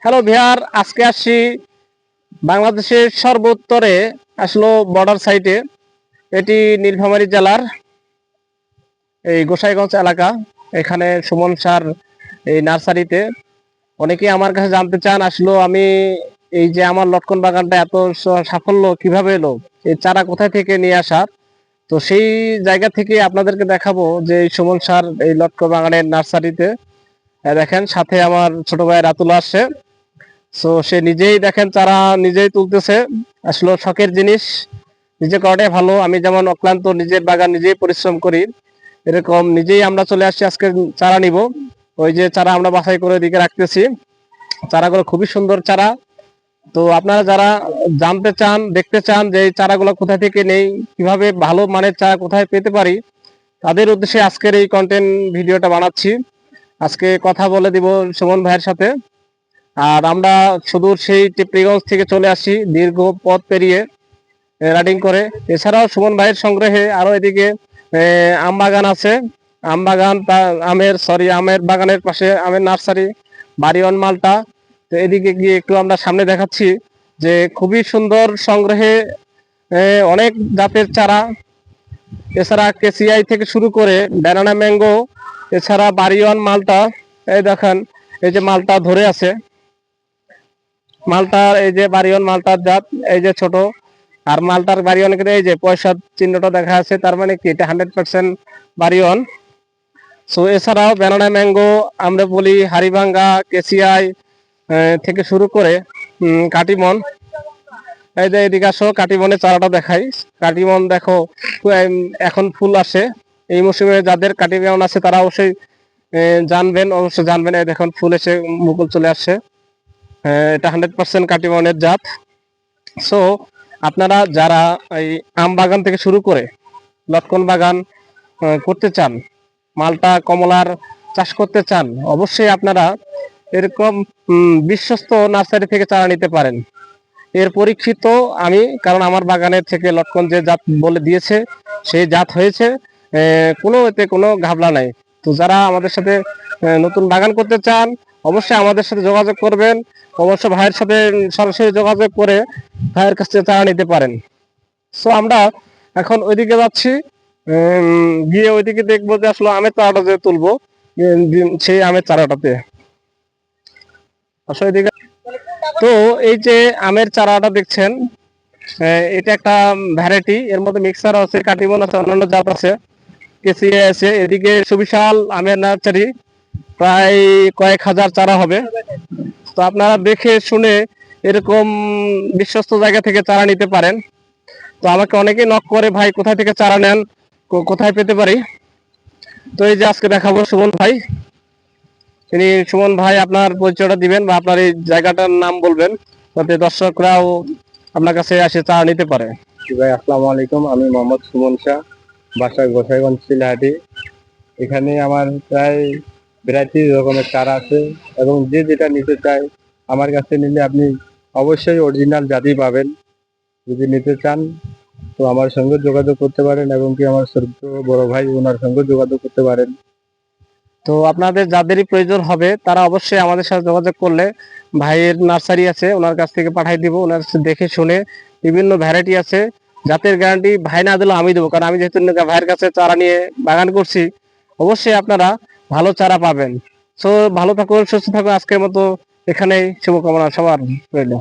Hello ভিয়ার, আজকে আসছি বাংলাদেশের সর্বোত্তরে আসলো বর্ডার সাইটে। এটি নীলফামারী জেলার এই গোসাইগঞ্জ এলাকা। এখানে সুমন স্যার এই নার্সারিতে অনেকেই আমার কাছে জানতে চান আসলো আমি এই যে আমার লটকন বাগানটা এত সাফল্য কিভাবে এলো, এই চারা কোথায় থেকে নিয়ে আসার। তো সেই জায়গা থেকে আপনাদেরকে দেখাবো যে এই সুমন স্যার এই লটকন বাগানের নার্সারিতে। দেখেন সাথে আমার ছোট ভাই রাতুল আসছে। সো সে নিজেই দেখেন চারা নিজেই তুলতেছে। আসলে শখের জিনিস নিজে করাটাই ভালো। আমি যেমন অক্লান্ত নিজের বাগান নিজেই পরিশ্রম করি, এরকম নিজেই আমরা চলে আসছি আজকে চারা নিব। ওই যে চারা আমরা বাছাই করে দিকে রাখতেছি, চারাগুলো খুবই সুন্দর চারা। তো আপনারা যারা জানতে চান, দেখতে চান যে এই চারাগুলো কোথায় থেকে নেই, কিভাবে ভালো মানের চারা কোথায় পেতে পারি, তাদের উদ্দেশ্যে আজকের এই কন্টেন্ট ভিডিওটা বানাচ্ছি। আজকে কথা বলে দিব সুমন ভাইয়ের সাথে। আর আমরা সুদূর সেই টিপ্রিগঞ্জ থেকে চলে আসি দীর্ঘ পথ পেরিয়ে রাইডিং করে। এছাড়াও সুমন ভাইয়ের সংগ্রহে আরো এদিকে আম বাগান আছে। আম বাগান আমের বাগানের পাশে আমের নার্সারি, বাড়িওয়ান মালটা। তো এদিকে গিয়ে একটু আমরা সামনে দেখাচ্ছি যে খুবই সুন্দর সংগ্রহে অনেক জাতের চারা। এছাড়া কেসিআই থেকে শুরু করে ব্যানানা ম্যাঙ্গো, এছাড়া বাড়িওয়ান মালটা। এই দেখেন এই যে মালটা ধরে আছে, মালটার এই যে বাড়িওয়ান মালটার জাত, এই যে ছোট। আর মালটার বাড়িওয়ান এই যে পয়সার চিহ্নটা দেখা আছে, তার মানে কি এটা 100% বাড়িওয়ান। সো এছাড়াও ব্যানানা ম্যাঙ্গো, আমরা বলি হাড়িভাঙ্গা, কেসিআই থেকে শুরু করে কাটিমন। এই যে এদিকে আসো, কাটিমনের চারাটা দেখাই। কাটিমন দেখো এখন ফুল আসে এই মৌসুমে। যাদের কাটিমন আছে তারা অবশ্যই জানবেন। এই দেখুন ফুল এসে মুকুল চলে আসছে। এটা 100% কাটিমনের জাত। সো আপনারা যারা এই আম বাগান থেকে শুরু করে লটকন বাগান করতে চান, মালটা কমলার চাষ করতে চান, অবশ্যই আপনারা এরকম বিশ্বস্ত নার্সারি থেকে চারা নিতে পারেন। এর পরীক্ষিত আমি, কারণ আমার বাগানের থেকে লটকন যে জাত বলে দিয়েছে সেই জাত হয়েছে, এতে কোনো ঘাবলা নাই। তো যারা আমাদের সাথে নতুন বাগান করতে চান অবশ্যই আমাদের সাথে যোগাযোগ করবেন। অবশ্য ভাইয়ের সাথে সরাসরি যোগাযোগ করে ভাইয়ের কাছ থেকে চারা নিতে পারেন। সো আমরা এখন ওইদিকে যাচ্ছি, গিয়ে ওইদিকে দেখবো যে আসলে আমের চারাটা যে তুলবো সেই আমের চারাটাতে আসলে ওইদিকে। তো এই যে আমের চারাটা দেখছেন, এটা একটা ভ্যারাইটি। এর মধ্যে মিক্সার আছে, কাটিমন আছে, অন্যান্য জাত আছে, কেসিএ আছে। এদিকে সুবিশাল আমের নার্সারি, প্রায় কয়েক হাজার চারা হবে। তো আপনারা দেখে শুনে এরকম বিশ্বস্ত জায়গা থেকে চারা নিতে পারেন। তো আমাকে অনেকেই নক করে, ভাই কোথায় থেকে চারা নেন, কোথায় পেতে পারি। তো এই যে আজকে দেখাবো সুমন ভাই। সুমন ভাই আপনার পরিচয়টা দিবেন বা আপনার এই জায়গাটার নাম বলবেন, যাতে দর্শকরাও আপনার কাছে এসে চারা নিতে পারে। ভাই আসসালামু আলাইকুম, আমি মোহাম্মদ সুমন শাহ, বাসা গোসাইগঞ্জ চিলাহাটি। এখানে আমার প্রায় ভ্যারাইটি রকমের চারা আছে এবং যে যেটা নিতে চায় আমার কাছে নিলে আপনি অবশ্যই অরিজিনাল জাতি পাবেন। যদি নিতে চান তো আমার সঙ্গে যোগাযোগ করতে পারেন এবং কি আমার ছোট বড় ভাই ওনার সঙ্গে যোগাযোগ করতে পারেন। তো আপনাদের যাদেরই প্রয়োজন হবে তারা অবশ্যই আমাদের সাথে যোগাযোগ করলে ভাইয়ের নার্সারি আছে, ওনার কাছ থেকে পাঠাই দিব। ওনার দেখে শুনে বিভিন্ন ভ্যারাইটি আছে, জাতের গ্যারান্টি ভাই না দিলেও আমি দেবো, কারণ আমি যেহেতু ভাইয়ের কাছে চারা নিয়ে বাগান করছি। অবশ্যই আপনারা ভালো চারা পাবেন। সো ভালো থাকুন, সুস্থ থাকুন। আজকের মতো এখানেই শুভকামনা সবার রইল।